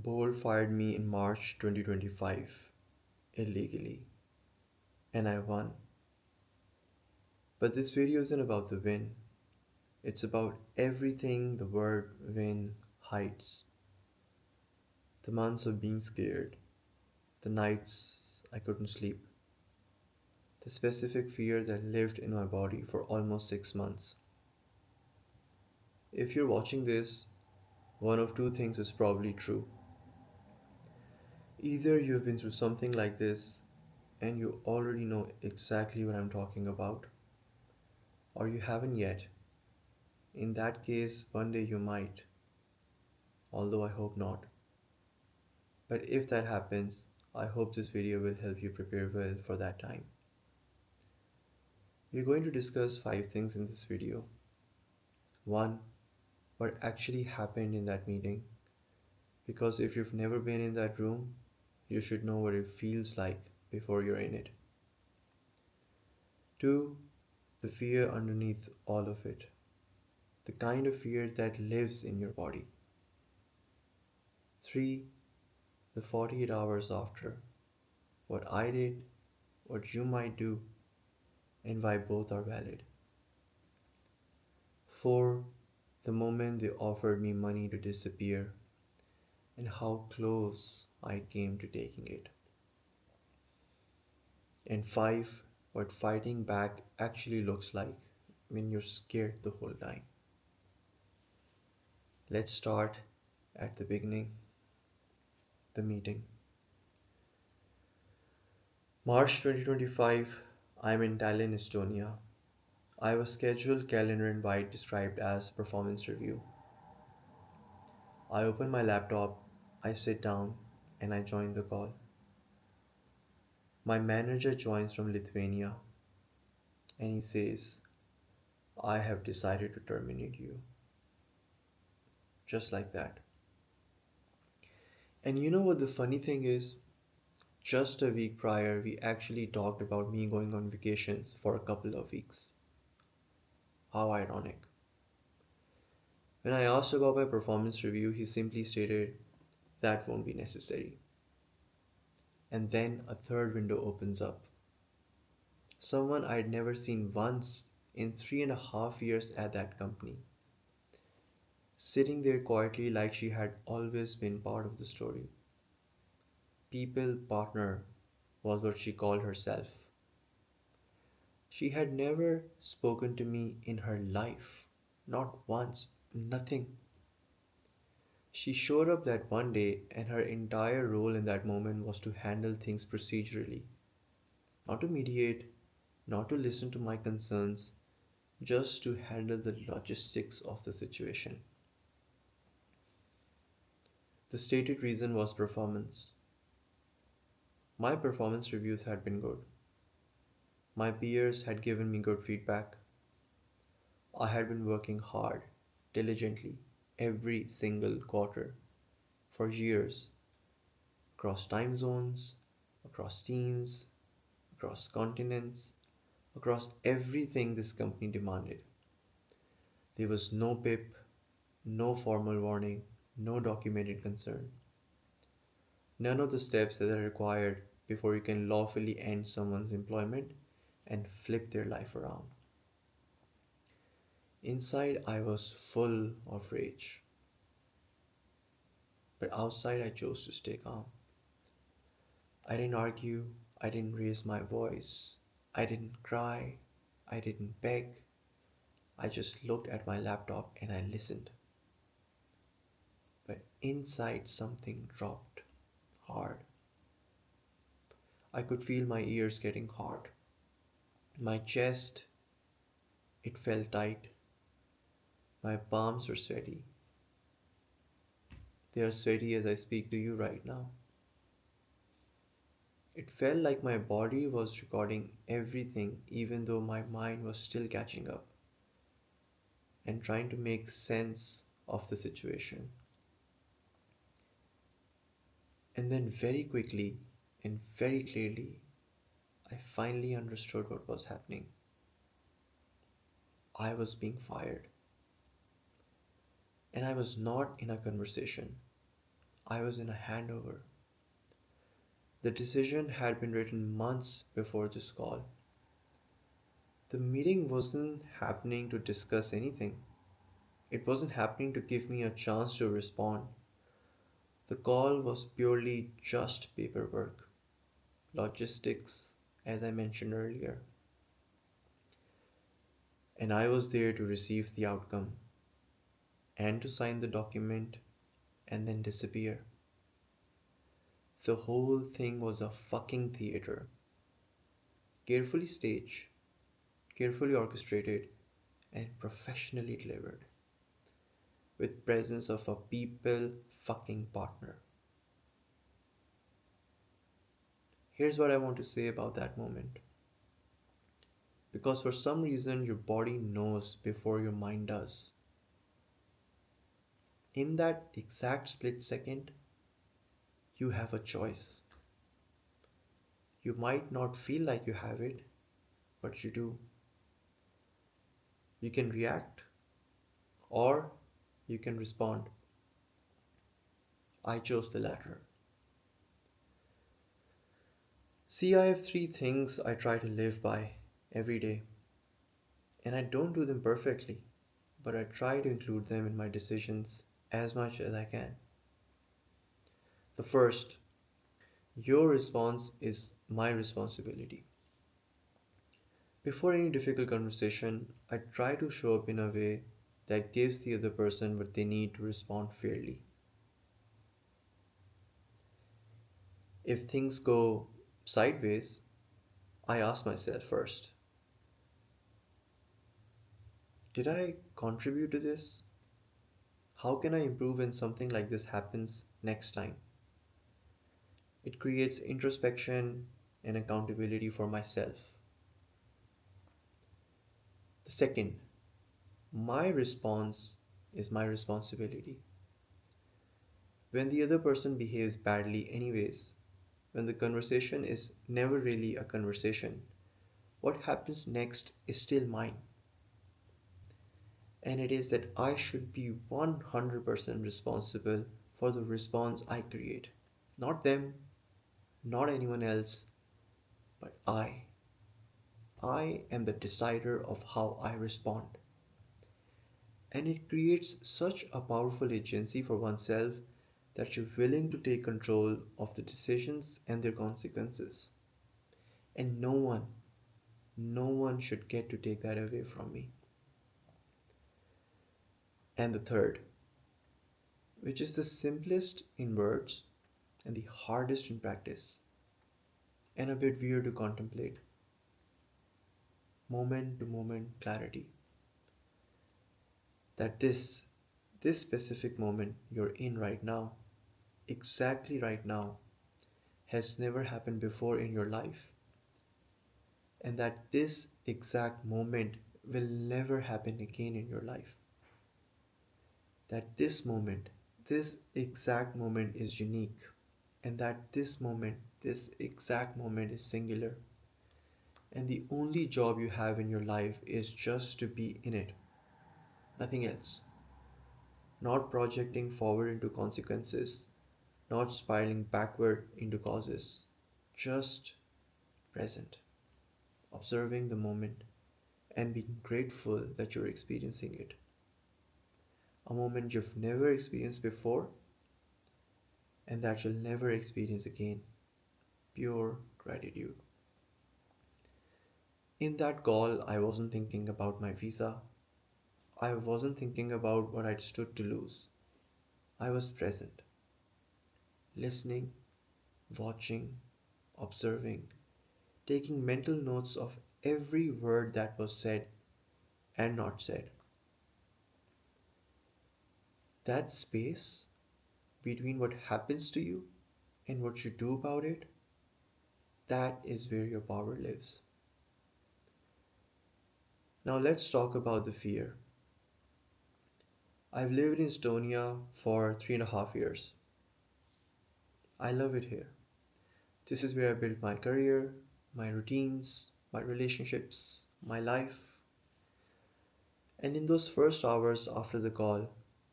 Bolt fired me in March 2025 illegally, and I won. But this video isn't about the win, it's about everything the word win hides. The months of being scared, the nights I couldn't sleep, the specific fear that lived in my body for almost 6 months. If you're watching this, one of two things is probably true. Either you've been through something like this and you already know exactly what I'm talking about, or you haven't yet. In that case, one day you might, although I hope not. But if that happens, I hope this video will help you prepare well for that time. We're going to discuss 5 things in this video. 1. What actually happened in that meeting, because if you've never been in that room, you should know what it feels like before you're in it. 2. The fear underneath all of it, the kind of fear that lives in your body. 3. The 48 hours after, what I did, what you might do, and why both are valid. 4. The moment they offered me money to disappear, and how close I came to taking it. And 5. What fighting back actually looks like when you're scared the whole time. Let's start at the beginning, the meeting. March 2025, I'm in Tallinn, Estonia. I was scheduled calendar invite described as performance review. I open my laptop, I sit down, and I join the call. My manager joins from Lithuania and he says, I have decided to terminate you. Just like that. And you know what the funny thing is? Just a week prior, we actually talked about me going on vacations for a couple of weeks. How ironic. When I asked about my performance review, he simply stated, that won't be necessary. And then a third window opens up. Someone I'd never seen once in 3.5 years at that company, sitting there quietly like she had always been part of the story. People partner was what she called herself. She had never spoken to me in her life, not once, nothing. She showed up that one day, and her entire role in that moment was to handle things procedurally, not to mediate, not to listen to my concerns, just to handle the logistics of the situation. The stated reason was performance. My performance reviews had been good. My peers had given me good feedback. I had been working hard, diligently, every single quarter, for years, across time zones, across teams, across continents, across everything this company demanded. There was no PIP, no formal warning, no documented concern. None of the steps that are required before you can lawfully end someone's employment and flip their life around. Inside, I was full of rage, but outside, I chose to stay calm. I didn't argue, I didn't raise my voice, I didn't cry, I didn't beg. I just looked at my laptop and I listened. But inside, something dropped hard. I could feel my ears getting hot. My chest, it felt tight. My palms were sweaty. They are sweaty as I speak to you right now. It felt like my body was recording everything, even though my mind was still catching up and trying to make sense of the situation. And then, very quickly and very clearly, I finally understood what was happening. I was being fired. And I was not in a conversation, I was in a handover. The decision had been written months before this call. The meeting wasn't happening to discuss anything. It wasn't happening to give me a chance to respond. The call was purely just paperwork, logistics, as I mentioned earlier, and I was there to receive the outcome and to sign the document and then disappear. The whole thing was a fucking theater, carefully staged, carefully orchestrated, and professionally delivered, with presence of a people fucking partner. Here's what I want to say about that moment. Because for some reason your body knows before your mind does. In that exact split second, you have a choice. You might not feel like you have it, but you do. You can react or you can respond. I chose the latter. See, I have three things I try to live by every day, and I don't do them perfectly, but I try to include them in my decisions as much as I can. The first, your response is my responsibility. Before any difficult conversation, I try to show up in a way that gives the other person what they need to respond fairly. If things go sideways, I ask myself first, did I contribute to this? How can I improve when something like this happens next time? It creates introspection and accountability for myself. The second, my response is my responsibility. When the other person behaves badly, anyways, when the conversation is never really a conversation, what happens next is still mine. And it is that I should be 100% responsible for the response I create. Not them, not anyone else, but I. I am the decider of how I respond. And it creates such a powerful agency for oneself that you're willing to take control of the decisions and their consequences. And no one should get to take that away from me. And the third, which is the simplest in words and the hardest in practice, and a bit weird to contemplate, moment to moment clarity. That this specific moment you're in right now, exactly right now, has never happened before in your life, and that this exact moment will never happen again in your life. That this exact moment is unique, and that this exact moment is singular, and the only job you have in your life is just to be in it, nothing else. Not projecting forward into consequences, not spiraling backward into causes, just present, observing the moment and being grateful that you're experiencing it. A moment you've never experienced before and that you'll never experience again. Pure gratitude. In that call, I wasn't thinking about my visa. I wasn't thinking about what I'd stood to lose. I was present, listening, watching, observing, taking mental notes of every word that was said and not said. That space between what happens to you and what you do about it, that is where your power lives. Now let's talk about the fear. I've lived in Estonia for 3.5 years. I love it here. This is where I built my career, my routines, my relationships, my life. And in those first hours after the call,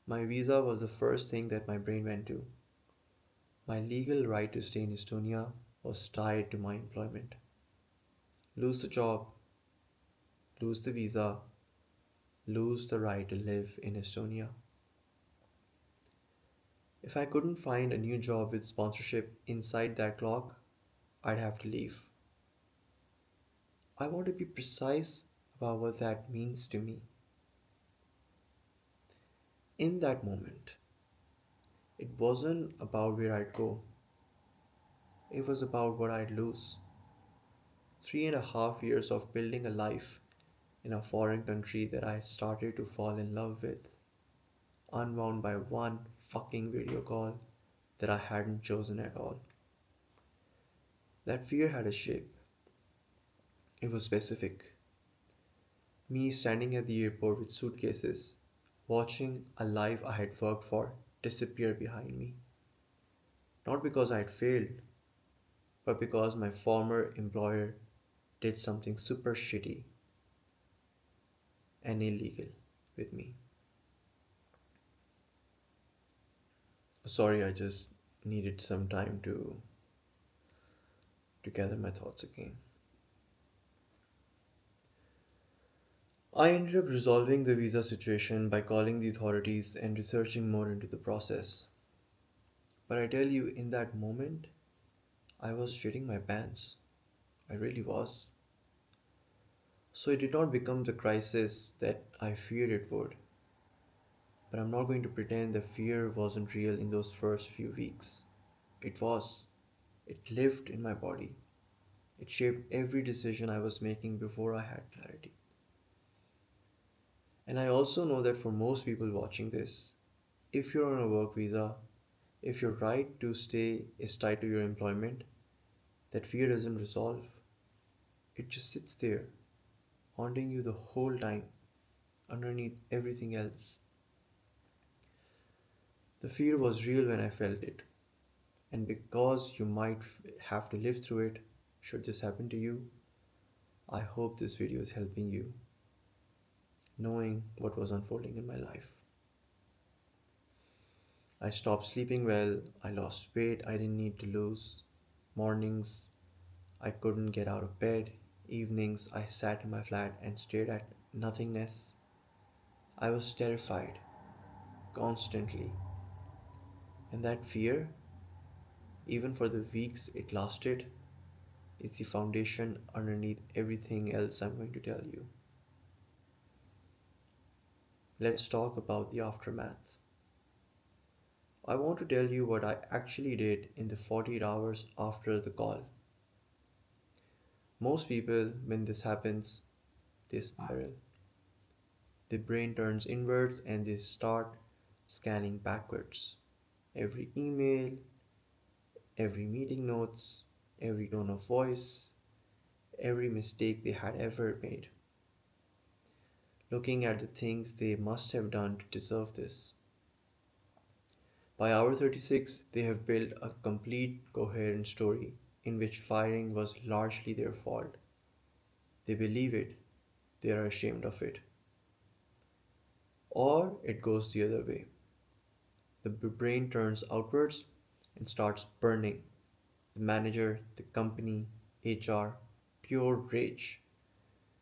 my visa was the first thing that my brain went to. My legal right to stay in Estonia was tied to my employment. Lose the job, lose the visa, lose the right to live in Estonia. If I couldn't find a new job with sponsorship inside that clock, I'd have to leave. I want to be precise about what that means to me. In that moment, it wasn't about where I'd go, it was about what I'd lose. 3.5 years of building a life in a foreign country that I started to fall in love with, unwound by one fucking video call that I hadn't chosen at all. That fear had a shape. It was specific. Me standing at the airport with suitcases, watching a life I had worked for disappear behind me. Not because I had failed, but because my former employer did something super shitty and illegal with me. Sorry, I just needed some time to gather my thoughts again. I ended up resolving the visa situation by calling the authorities and researching more into the process. But I tell you, in that moment, I was shitting my pants. I really was. So it did not become the crisis that I feared it would. But I'm not going to pretend the fear wasn't real in those first few weeks. It was. It lived in my body. It shaped every decision I was making before I had clarity. And I also know that for most people watching this, if you're on a work visa, if your right to stay is tied to your employment, that fear doesn't resolve. It just sits there, haunting you the whole time, underneath everything else. The fear was real when I felt it, and because you might have to live through it, should this happen to you, I hope this video is helping you, knowing what was unfolding in my life. I stopped sleeping well, I lost weight I didn't need to lose. Mornings, I couldn't get out of bed. Evenings, I sat in my flat and stared at nothingness. I was terrified, constantly. And that fear, even for the weeks it lasted, is the foundation underneath everything else I'm going to tell you. Let's talk about the aftermath. I want to tell you what I actually did in the 48 hours after the call. Most people, when this happens, they spiral. The brain turns inwards and they start scanning backwards. Every email, every meeting notes, every tone of voice, every mistake they had ever made. Looking at the things they must have done to deserve this. By hour 36, they have built a complete, coherent story in which firing was largely their fault. They believe it, they are ashamed of it. Or it goes the other way. The brain turns outwards and starts burning. The manager, the company, HR, pure rage.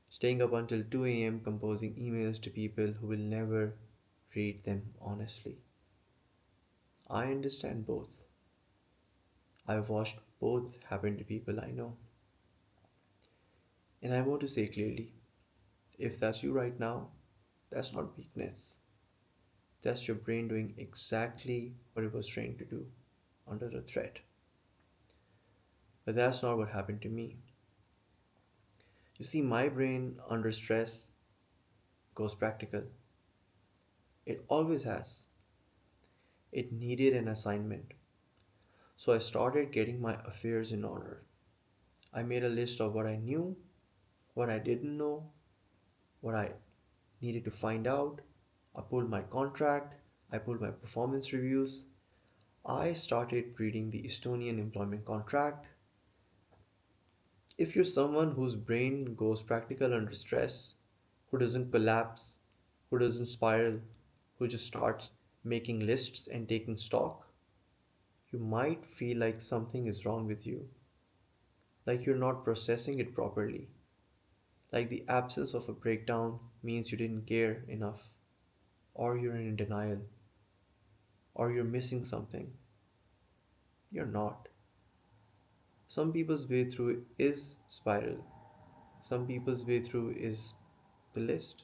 Staying up until 2 a.m. composing emails to people who will never read them honestly. I understand both. I've watched both happen to people I know. And I want to say clearly, if that's you right now, that's not weakness. That's your brain doing exactly what it was trained to do under a threat. But that's not what happened to me. You see, my brain under stress goes practical. It always has. It needed an assignment. So I started getting my affairs in order. I made a list of what I knew, what I didn't know, what I needed to find out. I pulled my contract, I pulled my performance reviews. I started reading the Estonian employment contract. If you're someone whose brain goes practical under stress, who doesn't collapse, who doesn't spiral, who just starts making lists and taking stock, You might feel like something is wrong with you, like you're not processing it properly, like the absence of a breakdown means you didn't care enough, or you're in denial, or you're missing something. You're not. Some people's way through is spiral, some people's way through is the list.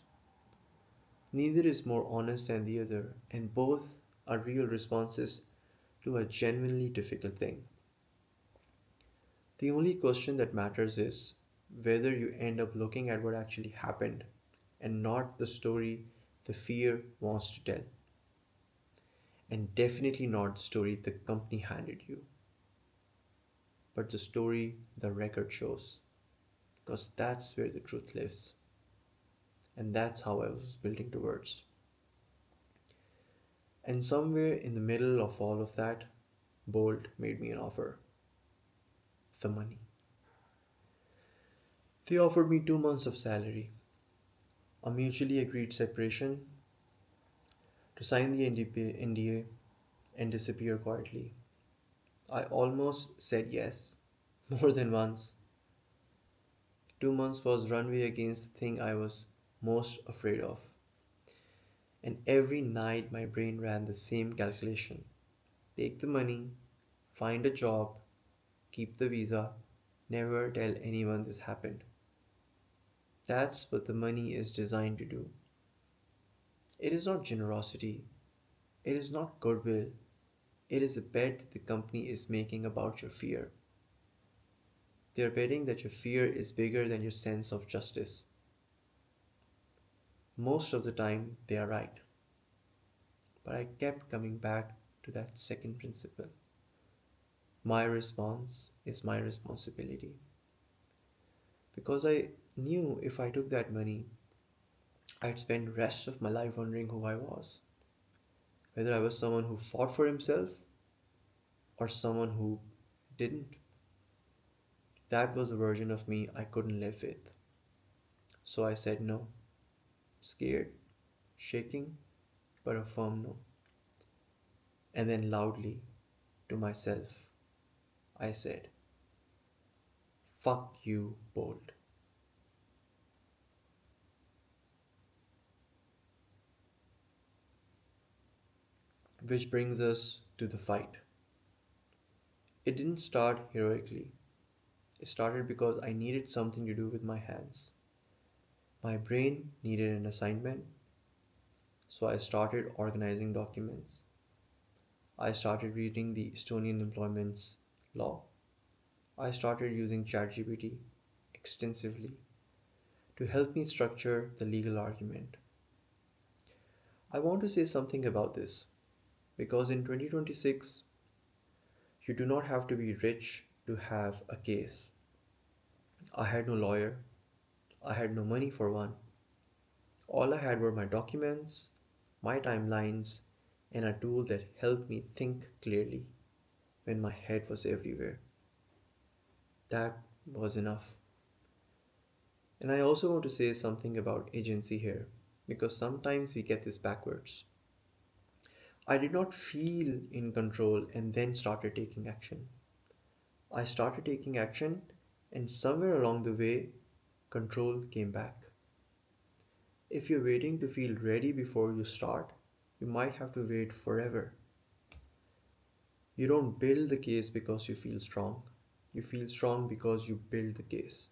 Neither is more honest than the other, and both are real responses to a genuinely difficult thing. The only question that matters is whether you end up looking at what actually happened and not the story the fear wants to tell, and definitely not the story the company handed you, but the story the record shows, because that's where the truth lives, and that's how I was building towards. And somewhere in the middle of all of that, Bolt made me an offer: the money. They offered me 2 months of salary, a mutually agreed separation, to sign the NDA and disappear quietly. I almost said yes, more than once. 2 months was runway against the thing I was most afraid of. And every night my brain ran the same calculation: take the money, find a job, keep the visa, never tell anyone this happened. That's what the money is designed to do. It is not generosity, it is not goodwill, it is a bet the company is making about your fear. They are betting that your fear is bigger than your sense of justice. Most of the time, they are right. But I kept coming back to that second principle. My response is my responsibility. Because I knew if I took that money, I'd spend the rest of my life wondering who I was. Whether I was someone who fought for himself or someone who didn't. That was a version of me I couldn't live with. So I said no, scared, shaking, but a firm no. And then loudly to myself, I said, fuck you, Bolt. Which brings us to the fight. It didn't start heroically. It started because I needed something to do with my hands. My brain needed an assignment, so I started organizing documents. I started reading the Estonian employment's law. I started using ChatGPT extensively to help me structure the legal argument. I want to say something about this because in 2026, you do not have to be rich to have a case. I had no lawyer, I had no money for one. All I had were my documents, my timelines, and a tool that helped me think clearly when my head was everywhere. That was enough. And I also want to say something about agency here because sometimes we get this backwards. I did not feel in control and then started taking action. I started taking action, and somewhere along the way, control came back. If you're waiting to feel ready before you start, you might have to wait forever. You don't build the case because you feel strong. You feel strong because you build the case.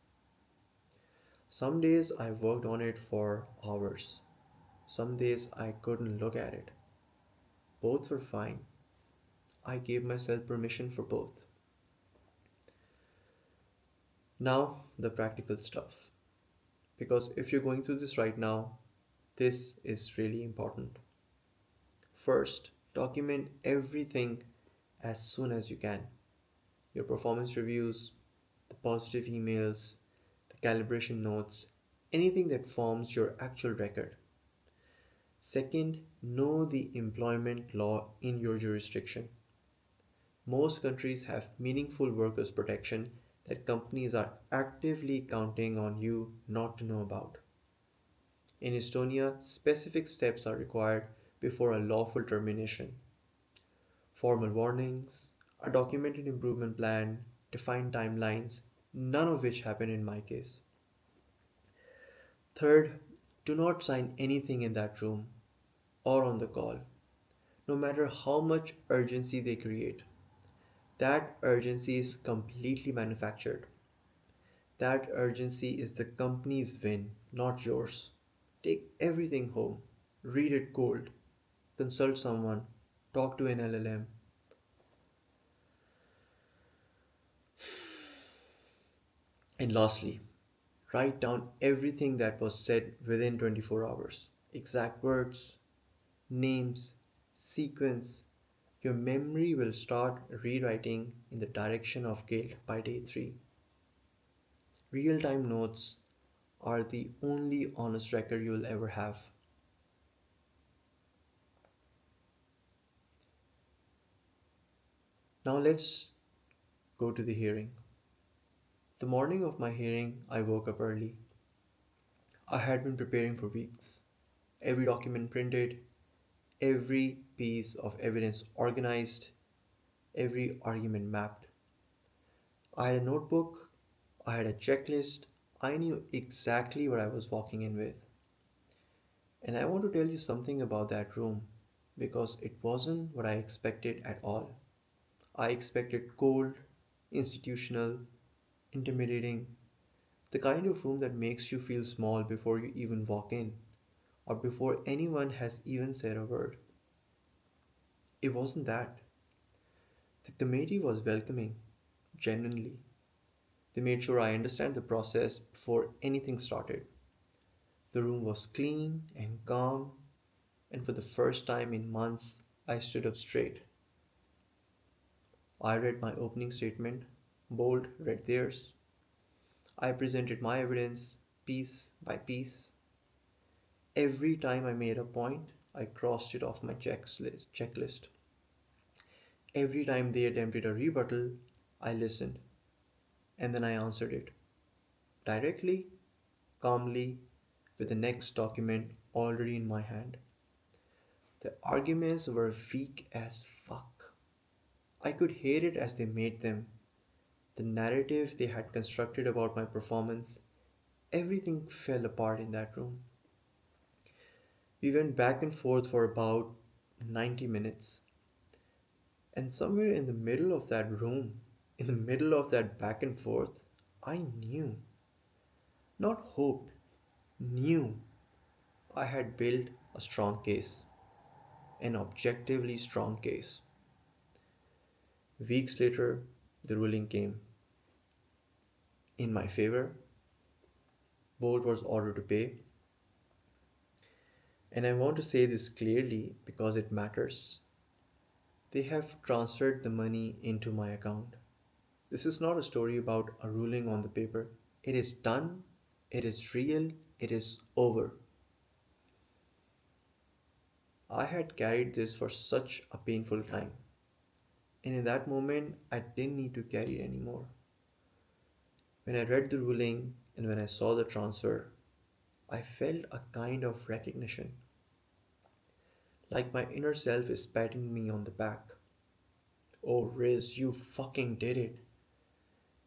Some days I worked on it for hours. Some days I couldn't look at it. Both were fine. I gave myself permission for both. Now, the practical stuff. Because if you're going through this right now, this is really important. First, document everything as soon as you can: your performance reviews, the positive emails, the calibration notes, anything that forms your actual record. Second, know the employment law in your jurisdiction. Most countries have meaningful workers' protection that companies are actively counting on you not to know about. In Estonia, specific steps are required before a lawful termination: formal warnings, a documented improvement plan, defined timelines, none of which happened in my case. Third, do not sign anything in that room or on the call, no matter how much urgency they create. That urgency is completely manufactured. That urgency is the company's win, not yours. Take everything home, read it cold, consult someone, talk to an LLM. And lastly, write down everything that was said within 24 hours. Exact words, names, sequence. Your memory will start rewriting in the direction of guilt by day 3. Real time notes are the only honest record you'll ever have. Now let's go to the hearing. The morning of my hearing, I woke up early. I had been preparing for weeks. Every document printed, every piece of evidence organized, every argument mapped. I had a notebook, I had a checklist, I knew exactly what I was walking in with. And I want to tell you something about that room because it wasn't what I expected at all. I expected cold, institutional, intimidating, the kind of room that makes you feel small before you even walk in or before anyone has even said a word. It wasn't that. The committee was welcoming, genuinely. They made sure I understand the process before anything started. The room was clean and calm, and for the first time in months, I stood up straight. I read my opening statement, bold read theirs. I presented my evidence piece by piece. Every time I made a point, I crossed it off my checklist. Every time they attempted a rebuttal, I listened and then I answered it directly, calmly, with the next document already in my hand. The arguments were weak as fuck. I could hear it as they made them. The narrative they had constructed about my performance, everything fell apart in that room. We went back and forth for about 90 minutes. And somewhere in the middle of that room, in the middle of that back and forth, I knew, not hoped, knew I had built a strong case, an objectively strong case. Weeks later, the ruling came. In my favor, Bolt was ordered to pay, and I want to say this clearly because it matters. They have transferred the money into my account. This is not a story about a ruling on the paper. It is done, it is real, it is over. I had carried this for such a painful time, and in that moment, I didn't need to carry it anymore. When I read the ruling and when I saw the transfer, I felt a kind of recognition, like my inner self is patting me on the back. Oh, Riz, you fucking did it.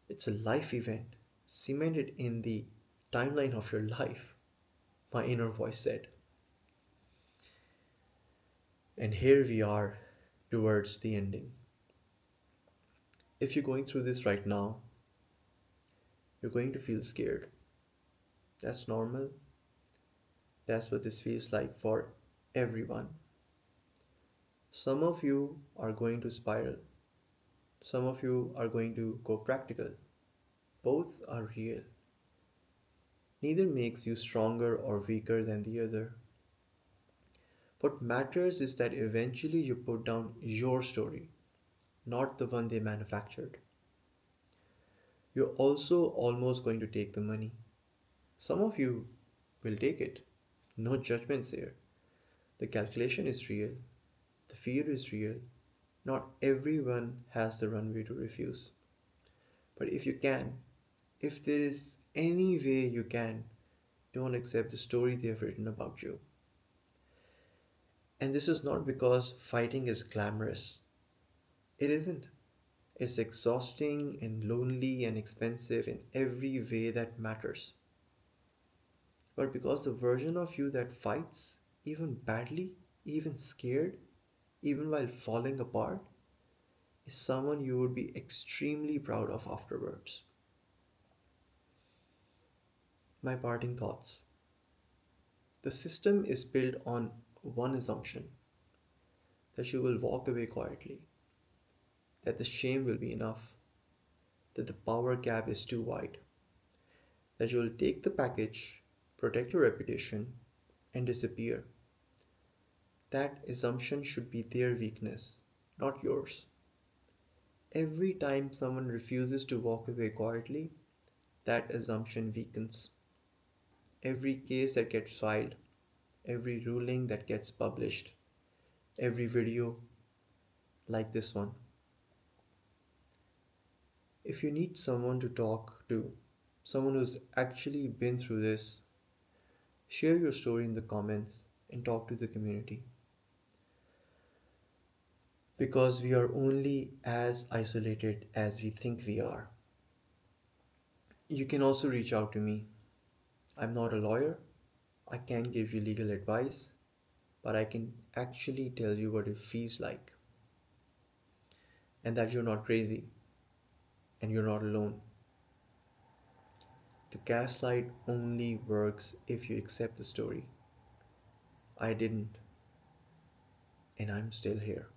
It's a life event, cemented in the timeline of your life, my inner voice said. And here we are towards the ending. If you're going through this right now, you're going to feel scared. That's normal. That's what this feels like for everyone. Some of you are going to spiral. Some of you are going to go practical. Both are real. Neither makes you stronger or weaker than the other. What matters is that eventually you put down your story, not the one they manufactured. You're also almost going to take the money. Some of you will take it. No judgments here. The calculation is real. The fear is real. Not everyone has the runway to refuse. But if you can, if there is any way you can, don't accept the story they have written about you. And this is not because fighting is glamorous. It isn't. It's exhausting and lonely and expensive in every way that matters. But because the version of you that fights, even badly, even scared, even while falling apart, is someone you would be extremely proud of afterwards. My parting thoughts. The system is built on one assumption, that you will walk away quietly, that the shame will be enough, that the power gap is too wide, that you will take the package, protect your reputation, and disappear. That assumption should be their weakness, not yours. Every time someone refuses to walk away quietly, that assumption weakens. Every case that gets filed, every ruling that gets published, every video like this one. If you need someone to talk to, someone who's actually been through this, share your story in the comments and talk to the community. Because we are only as isolated as we think we are. You can also reach out to me. I'm not a lawyer, I can't give you legal advice, but I can actually tell you what it feels like and that you're not crazy and you're not alone. The gaslight only works if you accept the story. I didn't, and I'm still here.